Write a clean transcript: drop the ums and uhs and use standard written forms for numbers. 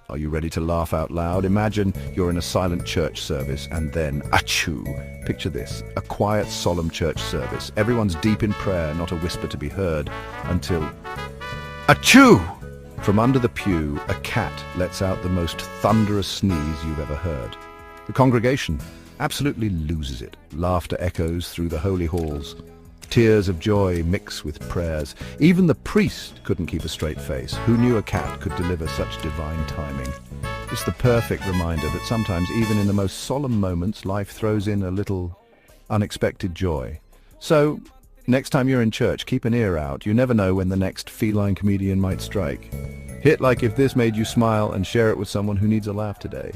Are you ready to laugh out loud? Imagine you're in a silent church service and then, achoo! Picture this, a quiet, solemn church service. Everyone's deep in prayer, not a whisper to be heard, until, achoo! From under the pew, a cat lets out the most thunderous sneeze you've ever heard. The congregation absolutely loses it. Laughter echoes through the holy halls. Tears of joy mix with prayers. Even the priest couldn't keep a straight face. Who knew a cat could deliver such divine timing? It's the perfect reminder that sometimes, even in the most solemn moments, life throws in a little unexpected joy. So, next time you're in church, keep an ear out. You never know when the next feline comedian might strike. Hit like if this made you smile and share it with someone who needs a laugh today.